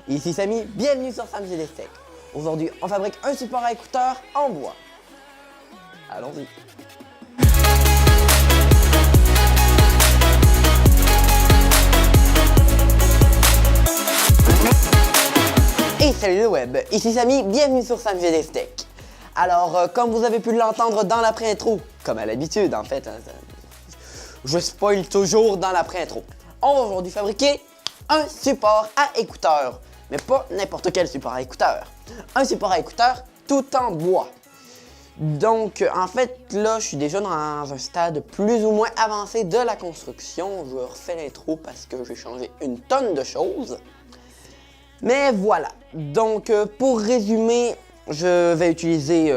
Ici Samy, bienvenue sur Sam Tech. Aujourd'hui, on fabrique un support à écouteurs en bois. Allons-y. Et salut le web, ici Samy, bienvenue sur Sam Tech. Alors, comme vous avez pu l'entendre dans la pré-intro, comme à l'habitude en fait, je spoil toujours dans la pré-intro. On va aujourd'hui fabriquer un support à écouteurs, mais pas n'importe quel support à écouteurs. Un support à écouteurs tout en bois. Donc, en fait, là, je suis déjà dans un stade plus ou moins avancé de la construction. Je refais l'intro parce que j'ai changé une tonne de choses. Mais voilà. Donc, pour résumer, je vais utiliser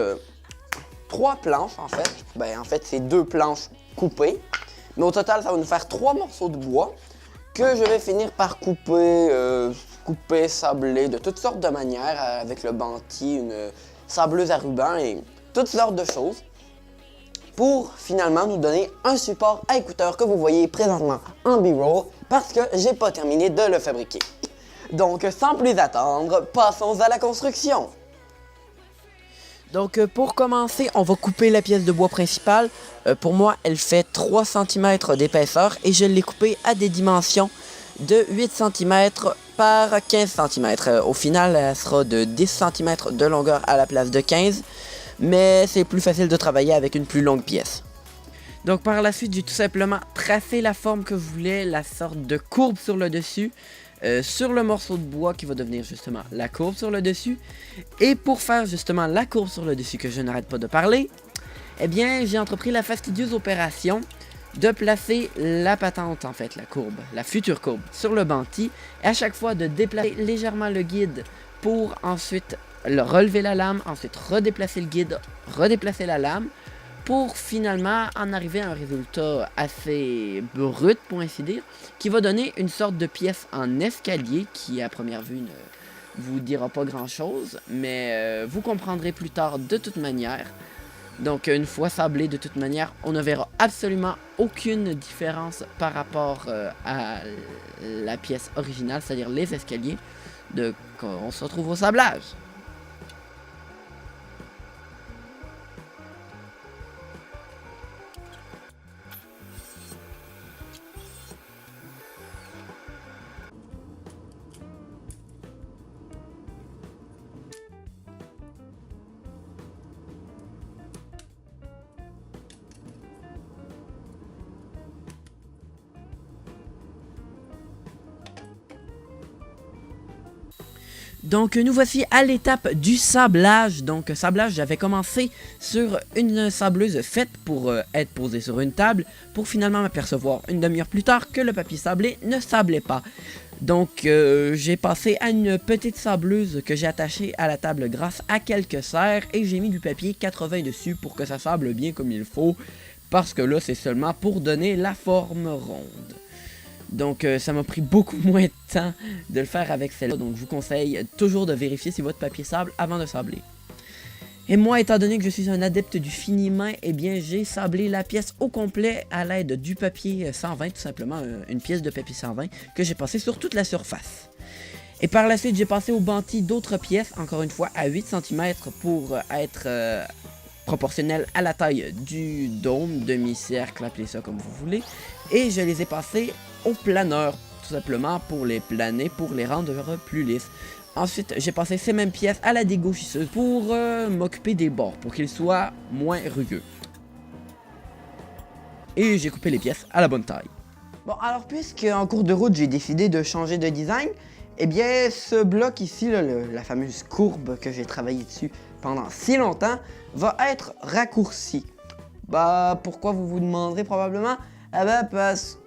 3 planches, en fait. En fait, c'est 2 planches coupées. Mais au total, ça va nous faire 3 morceaux de bois que je vais finir par couper, sabler de toutes sortes de manières avec le banti, une sableuse à ruban et toutes sortes de choses pour finalement nous donner un support à écouteurs que vous voyez présentement en B-roll parce que j'ai pas terminé de le fabriquer. Donc sans plus attendre, passons à la construction. Donc pour commencer, on va couper la pièce de bois principale. Pour moi, elle fait 3 cm d'épaisseur et je l'ai coupée à des dimensions de 8 cm par 15 cm. Au final, elle sera de 10 cm de longueur à la place de 15, mais c'est plus facile de travailler avec une plus longue pièce. Donc par la suite, j'ai tout simplement tracé la forme que je voulais, la sorte de courbe sur le dessus. Sur le morceau de bois qui va devenir justement la courbe sur le dessus. Et pour faire justement la courbe sur le dessus que je n'arrête pas de parler, eh bien j'ai entrepris la fastidieuse opération de placer la patente, en fait la courbe, la future courbe, sur le banti. Et à chaque fois de déplacer légèrement le guide pour ensuite relever la lame, ensuite redéplacer le guide, redéplacer la lame, pour finalement en arriver à un résultat assez brut, pour ainsi dire, qui va donner une sorte de pièce en escalier qui, à première vue, ne vous dira pas grand-chose, mais vous comprendrez plus tard de toute manière. Donc, une fois sablé, de toute manière, on ne verra absolument aucune différence par rapport à la pièce originale, c'est-à-dire les escaliers, quand on se retrouve au sablage. Donc nous voici à l'étape du sablage. Donc sablage, j'avais commencé sur une sableuse faite pour être posée sur une table, pour finalement m'apercevoir une demi-heure plus tard que le papier sablé ne sablait pas. Donc j'ai passé à une petite sableuse que j'ai attachée à la table grâce à quelques serres et j'ai mis du papier 80 dessus pour que ça sable bien comme il faut, parce que là c'est seulement pour donner la forme ronde. Donc ça m'a pris beaucoup moins de temps de le faire avec celle-là. Donc je vous conseille toujours de vérifier si votre papier sable avant de sabler. Et moi, étant donné que je suis un adepte du finiment, eh bien j'ai sablé la pièce au complet à l'aide du papier 120, tout simplement une pièce de papier 120 que j'ai passé sur toute la surface. Et par la suite, j'ai passé au banti d'autres pièces, encore une fois à 8 cm pour être proportionnel à la taille du dôme, demi-cercle, appelez ça comme vous voulez. Et je les ai passés au planeur, tout simplement pour les planer, pour les rendre plus lisses. Ensuite, j'ai passé ces mêmes pièces à la dégauchisseuse pour m'occuper des bords, pour qu'ils soient moins rugueux. Et j'ai coupé les pièces à la bonne taille. Bon, alors puisque en cours de route, j'ai décidé de changer de design, eh bien ce bloc ici, là, la fameuse courbe que j'ai travaillé dessus pendant si longtemps, va être raccourci. Pourquoi vous vous demanderez probablement? Parce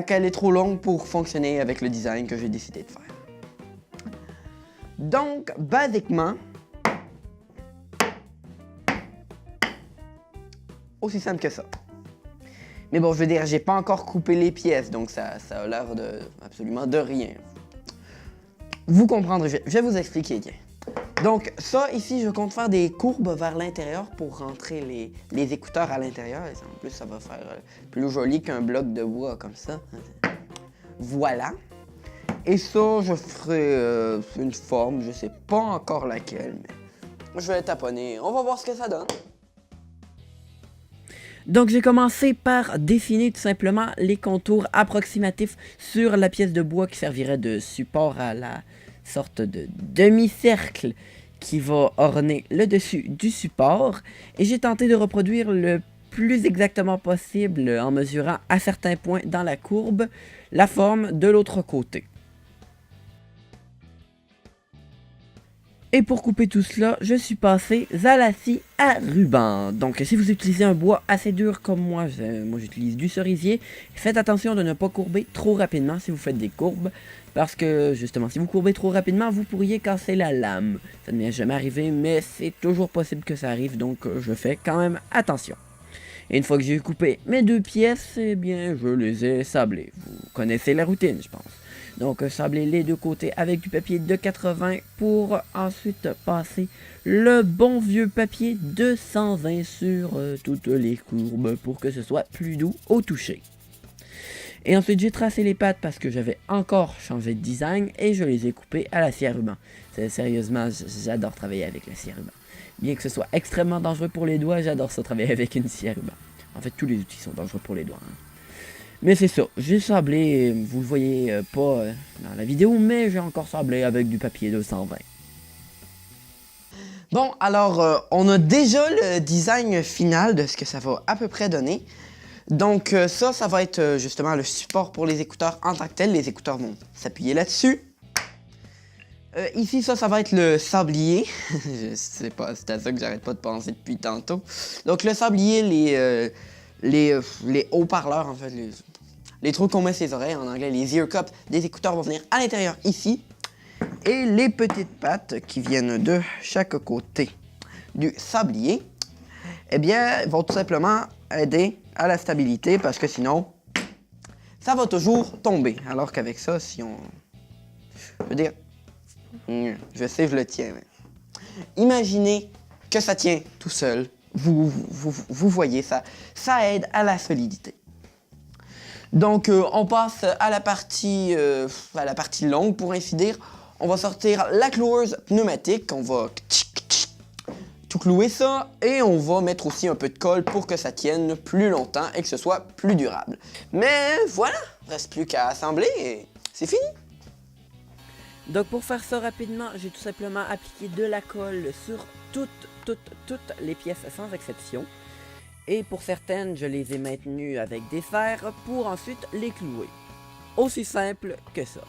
qu'elle est trop longue pour fonctionner avec le design que j'ai décidé de faire. Donc, basiquement, aussi simple que ça. Mais bon, je veux dire, j'ai pas encore coupé les pièces, donc ça a l'air absolument de rien. Vous comprendrez, je vais vous expliquer, tiens. Donc ça, ici, je compte faire des courbes vers l'intérieur pour rentrer les écouteurs à l'intérieur. En plus, ça va faire plus joli qu'un bloc de bois comme ça. Voilà. Et ça, je ferai une forme, je sais pas encore laquelle, mais je vais taponner. On va voir ce que ça donne. Donc j'ai commencé par dessiner tout simplement les contours approximatifs sur la pièce de bois qui servirait de support à la sorte de demi-cercle qui va orner le dessus du support. Et j'ai tenté de reproduire le plus exactement possible en mesurant à certains points dans la courbe la forme de l'autre côté. Et pour couper tout cela, je suis passé à la scie à ruban. Donc si vous utilisez un bois assez dur comme moi j'utilise du cerisier, faites attention de ne pas courber trop rapidement si vous faites des courbes. Parce que justement, si vous courbez trop rapidement, vous pourriez casser la lame. Ça ne m'est jamais arrivé, mais c'est toujours possible que ça arrive, donc je fais quand même attention. Et une fois que j'ai coupé mes deux pièces, eh bien je les ai sablées. Vous connaissez la routine, je pense. Donc, sabler les deux côtés avec du papier de 80 pour ensuite passer le bon vieux papier de 120 sur toutes les courbes pour que ce soit plus doux au toucher. Et ensuite, j'ai tracé les pattes parce que j'avais encore changé de design et je les ai coupées à la scie à ruban. Sérieusement, j'adore travailler avec la scie à ruban. Bien que ce soit extrêmement dangereux pour les doigts, j'adore ça travailler avec une scie à ruban. En fait, tous les outils sont dangereux pour les doigts. Hein. Mais c'est ça, j'ai sablé, vous le voyez pas dans la vidéo, mais j'ai encore sablé avec du papier de 120. Bon, alors, on a déjà le design final de ce que ça va à peu près donner. Donc ça va être justement le support pour les écouteurs en tant que tel. Les écouteurs vont s'appuyer là-dessus. Ici, ça va être le sablier. Je sais pas, c'est à ça que j'arrête pas de penser depuis tantôt. Donc le sablier, les haut-parleurs, en fait, les trucs qu'on met sur les oreilles, en anglais, les ear cups des écouteurs vont venir à l'intérieur ici. Et les petites pattes qui viennent de chaque côté du sablier, eh bien, vont tout simplement aider à la stabilité parce que sinon, ça va toujours tomber. Alors qu'avec ça, si on... Je veux dire, je sais, je le tiens. Mais... Imaginez que ça tient tout seul. Vous voyez ça. Ça aide à la solidité. Donc, on passe à la partie longue, pour ainsi dire. On va sortir la cloueuse pneumatique. On va tout clouer ça. Et on va mettre aussi un peu de colle pour que ça tienne plus longtemps et que ce soit plus durable. Mais voilà, il ne reste plus qu'à assembler et c'est fini. Donc pour faire ça rapidement, j'ai tout simplement appliqué de la colle sur toutes les pièces sans exception. Et pour certaines, je les ai maintenues avec des fers pour ensuite les clouer. Aussi simple que ça.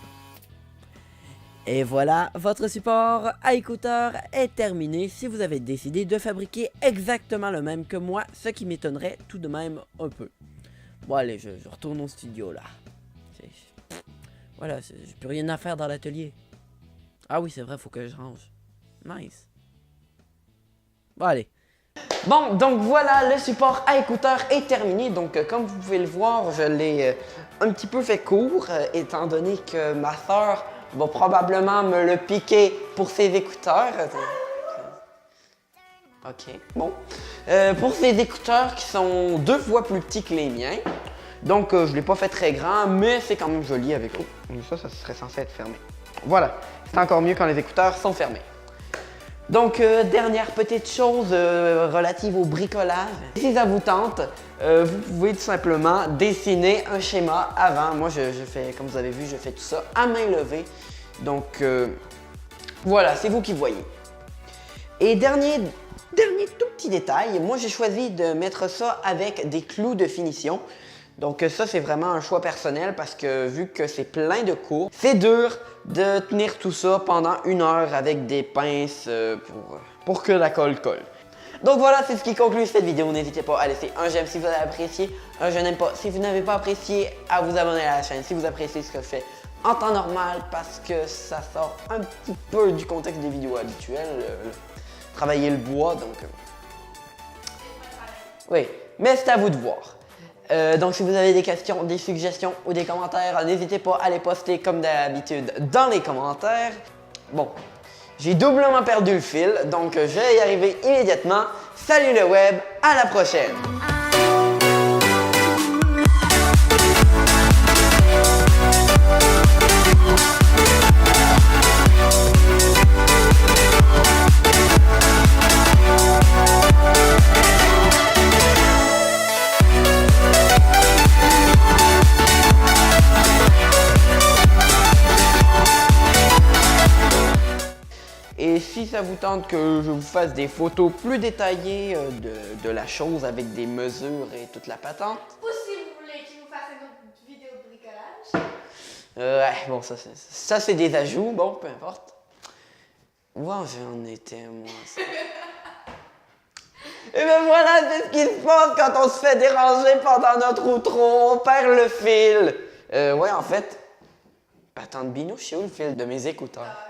Et voilà, votre support à écouteurs est terminé si vous avez décidé de fabriquer exactement le même que moi, ce qui m'étonnerait tout de même un peu. Bon allez, je retourne au studio là. Voilà, j'ai plus rien à faire dans l'atelier. Ah oui, c'est vrai, faut que je range. Nice. Bon allez. Bon, donc voilà, le support à écouteurs est terminé. Donc, comme vous pouvez le voir, je l'ai un petit peu fait court, étant donné que ma soeur va probablement me le piquer pour ses écouteurs. Ok, bon. Pour ses écouteurs qui sont 2 fois plus petits que les miens. Donc, je ne l'ai pas fait très grand, mais c'est quand même joli avec... Oh, ça serait censé être fermé. Voilà, c'est encore mieux quand les écouteurs sont fermés. Donc, dernière petite chose relative au bricolage. Si ça vous tente, vous pouvez tout simplement dessiner un schéma avant. Moi, je fais, comme vous avez vu, je fais tout ça à main levée. Donc, voilà, c'est vous qui voyez. Et dernier tout petit détail, moi j'ai choisi de mettre ça avec des clous de finition. Donc ça, c'est vraiment un choix personnel parce que vu que c'est plein de courbes, c'est dur de tenir tout ça pendant 1 heure avec des pinces pour que la colle colle. Donc voilà, c'est ce qui conclut cette vidéo. N'hésitez pas à laisser un j'aime si vous avez apprécié, un je n'aime pas si vous n'avez pas apprécié, à vous abonner à la chaîne si vous appréciez ce que je fais en temps normal parce que ça sort un petit peu du contexte des vidéos habituelles. Travailler le bois, donc... Oui, mais c'est à vous de voir. Donc si vous avez des questions, des suggestions ou des commentaires, n'hésitez pas à les poster comme d'habitude dans les commentaires. Bon, j'ai doublement perdu le fil, donc je vais y arriver immédiatement. Salut le web, à la prochaine! si ça vous tente que je vous fasse des photos plus détaillées de la chose avec des mesures et toute la patente. Ou si vous voulez qu'il nous fasse une autre vidéo de bricolage. Ouais, bon, ça c'est des ajouts, bon, peu importe. Où j'en étais, moi, ça? Et ben voilà, c'est ce qui se passe quand on se fait déranger pendant notre outro, on perd le fil. Ouais, en fait, patente binouche, c'est où le fil de mes écouteurs?